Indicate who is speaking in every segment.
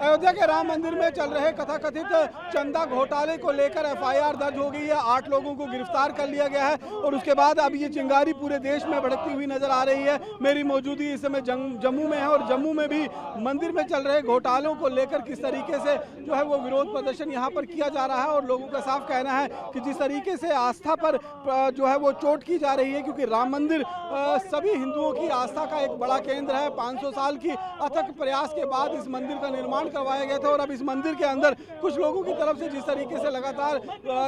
Speaker 1: अयोध्या के राम मंदिर में चल रहे कथाकथित चंदा घोटाले को लेकर एफआईआर दर्ज हो गई है। 8 लोगों को गिरफ्तार कर लिया गया है और उसके बाद अब ये चिंगारी पूरे देश में भड़कती हुई नजर आ रही है। मेरी मौजूदगी इस समय जम्मू में है और जम्मू में भी मंदिर में चल रहे घोटालों को लेकर किस तरीके से जो है वो विरोध प्रदर्शन यहाँ पर किया जा रहा है और लोगों का साफ कहना है कि जिस तरीके से आस्था पर जो है वो चोट की जा रही है, क्योंकि राम मंदिर सभी हिंदुओं की आस्था का एक बड़ा केंद्र है। 500 साल की अथक प्रयास के बाद इस मंदिर का निर्माण करवाया गया था और अब इस मंदिर के अंदर कुछ लोगों की तरफ से जिस तरीके से लगातार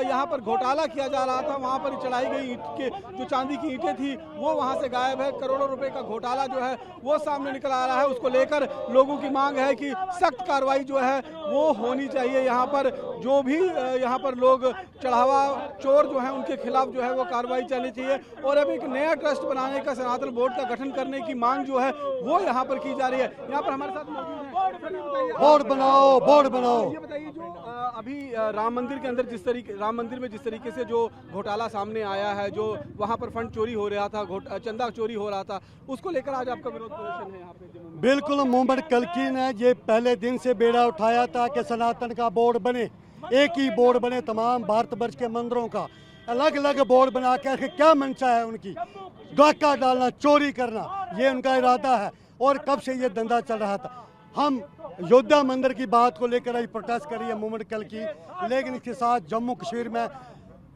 Speaker 1: यहाँ पर घोटाला किया जा रहा था, वहाँ पर चढ़ाई गई ईंट के जो चांदी की ईंटें थी वो वहाँ से गायब है। करोड़ों रुपए का घोटाला जो है वो सामने निकल आ रहा है। उसको लेकर लोगों की मांग है कि सख्त कार्रवाई जो है वो होनी चाहिए। यहाँ पर जो भी यहाँ पर लोग चढ़ावा चोर जो है उनके खिलाफ जो है वो कार्रवाई चलनी चाहिए और अब एक नया ट्रस्ट बनाने का सनातन बोर्ड का गठन करने की मांग जो है वो यहाँ पर की जा रही है। यहाँ पर हमारे साथ मौजूद है,
Speaker 2: बोर्ड बनाओ, बोर्ड बनाओ।
Speaker 1: ये बताइए जो अभी राम मंदिर के अंदर राम मंदिर में जिस तरीके से जो घोटाला सामने आया है, जो वहाँ पर फंड चोरी हो रहा था, चंदा चोरी हो रहा था, उसको लेकर आज आपका विरोध प्रदर्शन है यहाँ पे?
Speaker 2: बिल्कुल, मोहम्मद कल्की ने ये पहले दिन से बेड़ा उठाया था कि सनातन का बोर्ड बने, एक ही बोर्ड बने तमाम भारतवर्ष के मंदिरों का। अलग अलग बोर्ड बना के क्या मंशा है उनकी? डाका डालना, चोरी करना, ये उनका इरादा है और कब से ये धंधा चल रहा था। हम अयोध्या मंदिर की बात को लेकर आज प्रोटेस्ट कर रही है मोहम्मद कल्की, लेकिन इसके साथ जम्मू कश्मीर में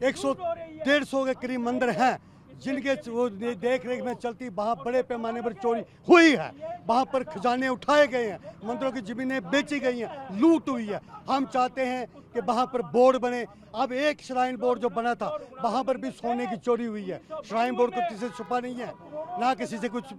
Speaker 2: 100-150 के करीब मंदिर हैं जिनके वो देख रेख में चलती, वहाँ बड़े पैमाने पर चोरी हुई है, वहाँ पर खजाने उठाए गए हैं, मंदिरों की जमीनें बेची गई हैं, लूट हुई है। हम चाहते हैं कि वहाँ पर बोर्ड बने। अब एक श्राइन बोर्ड जो बना था वहाँ पर भी सोने की चोरी हुई है। श्राइन बोर्ड को किसी से छुपा नहीं है, ना किसी से कुछ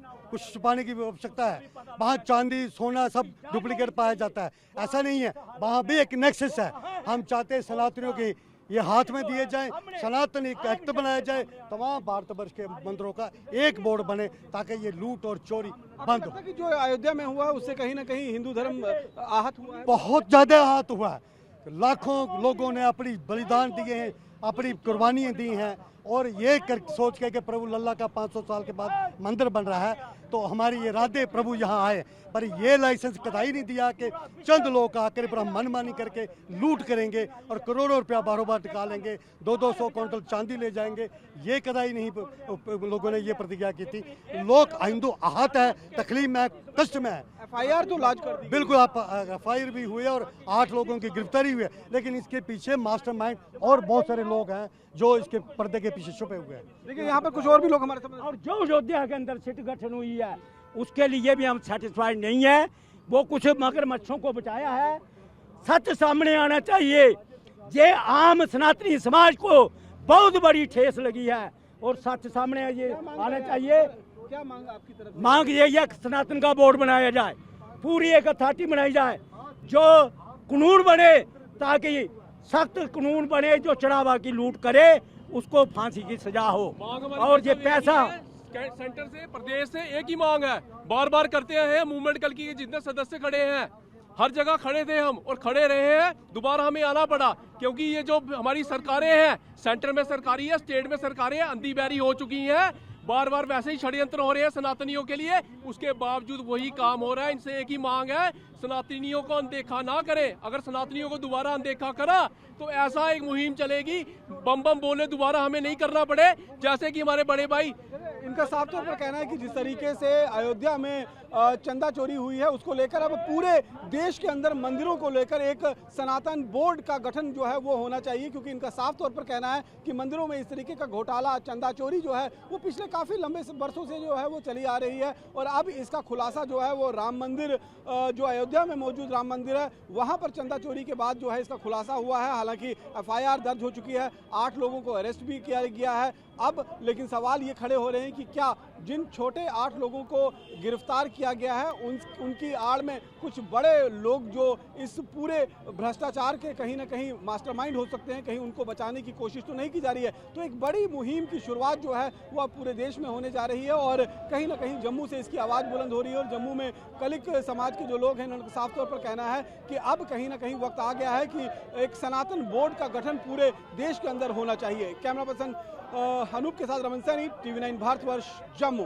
Speaker 2: छुपाने की आवश्यकता है। वहाँ चांदी सोना सब डुप्लीकेट पाया जाता है, ऐसा नहीं है, वहाँ भी एक नेक्सस है। हम चाहते हैं सनातनियों की ये हाथ में दिए जाए, सनातन एक एक्ट बनाया जाए, तमाम भारतवर्ष के मंदिरों का एक बोर्ड बने ताकि ये लूट और चोरी बंद हो।
Speaker 1: कि जो अयोध्या में हुआ है उससे कहीं ना कहीं हिंदू धर्म आहत हुआ है,
Speaker 2: बहुत ज्यादा आहत हुआ है। लाखों लोगों ने अपनी बलिदान दिए हैं, अपनी कुर्बानियां दी हैं और ये सोच के कि प्रभु लल्ला का 500 साल के बाद मंदिर बन रहा है तो हमारी ये राधे प्रभु यहाँ आए, पर ये लाइसेंस कदाई नहीं दिया कि चंद लोग आकर पर हम मनमानी करके लूट करेंगे और करोड़ों रुपया बारोबार निकालेंगे, 200-200 क्विंटल चांदी ले जाएंगे। ये कदाई नहीं लोगों ने ये प्रतिज्ञा की थी। लोग हिंदू आहत है, तकलीफ में, कष्ट में है।
Speaker 1: एफआईआर तो लाज कर दी,
Speaker 2: बिल्कुल, आप एफआईआर भी हुई है और 8 लोगों की गिरफ्तारी हुई है, लेकिन इसके पीछे मास्टरमाइंड और बहुत सारे लोग हैं जो इसके पर्दे के पीछे छुपे हुए हैं।
Speaker 1: देखिए यहाँ पर कुछ और भी लोग हमारे सामने,
Speaker 3: और जो अयोध्या के अंदर सीट गठन हुई है उसके लिए भी हम सेटिस्फाइड नहीं है। वो कुछ मगरमच्छों को बचाया है, सच सामने आना चाहिए। ये आम सनातनी समाज को बहुत बड़ी ठेस लगी है और सच सामने ये आना चाहिए।
Speaker 1: क्या मांग आपकी तरफ?
Speaker 3: मांग ये है सनातन का बोर्ड बनाया जाए, पूरी एक अथॉरिटी बनाई जाए, जो कानून बने ताकि सख्त कानून बने, जो चढ़ावा की लूट करे उसको फांसी की सजा हो। और ये पैसा
Speaker 4: सेंटर से प्रदेश से एक ही मांग है, बार बार करते हैं। मूवमेंट कल्की के जितने सदस्य खड़े हैं हर जगह खड़े थे हम और खड़े रहे हैं, दोबारा हमें आना पड़ा क्योंकि ये जो हमारी सरकारें हैं, सेंटर में सरकारी है, स्टेट में सरकारें हैं, अंधी बैरी हो चुकी हैं। बार बार वैसे ही षड्यंत्र हो रहे हैं सनातनियों के लिए, उसके बावजूद वही काम हो रहा है। इनसे एक ही मांग है, सनातनियों को अनदेखा ना करें। अगर सनातनियों को दोबारा अनदेखा करा तो ऐसा एक मुहिम चलेगी, बम बम बोले दोबारा हमें नहीं करना पड़े, जैसे कि हमारे बड़े भाई।
Speaker 1: इनका साफ तौर पर कहना है कि जिस तरीके से अयोध्या में चंदा चोरी हुई है उसको लेकर अब पूरे देश के अंदर मंदिरों को लेकर एक सनातन बोर्ड का गठन जो है वो होना चाहिए, क्योंकि इनका साफ तौर पर कहना है कि मंदिरों में इस तरीके का घोटाला, चंदा चोरी जो है वो पिछले काफी लंबे वर्षों से जो है वो चली आ रही है और अब इसका खुलासा जो है वो राम मंदिर, जो अयोध्या में मौजूद राम मंदिर है वहां पर चंदा चोरी के बाद जो है इसका खुलासा हुआ है। हालांकि एफआईआर दर्ज हो चुकी है, 8 लोगों को अरेस्ट भी किया गया है अब, लेकिन सवाल ये खड़े हो रहे हैं कि क्या जिन छोटे 8 लोगों को गिरफ्तार किया गया है उनकी आड़ में कुछ बड़े लोग जो इस पूरे भ्रष्टाचार के कहीं ना कहीं मास्टरमाइंड हो सकते हैं, कहीं उनको बचाने की कोशिश तो नहीं की जा रही है। तो एक बड़ी मुहिम की शुरुआत जो है वो पूरे देश में होने जा रही है और कहीं ना कहीं जम्मू से इसकी आवाज़ बुलंद हो रही है और जम्मू में कलिक समाज के जो लोग हैं उनका साफ तौर पर कहना है कि अब कहीं ना कहीं वक्त आ गया है कि एक सनातन बोर्ड का गठन पूरे देश के अंदर होना चाहिए। कैमरा पर्सन अनूप के साथ रमन सैनी, TV9 भारतवर्ष, जम्मू।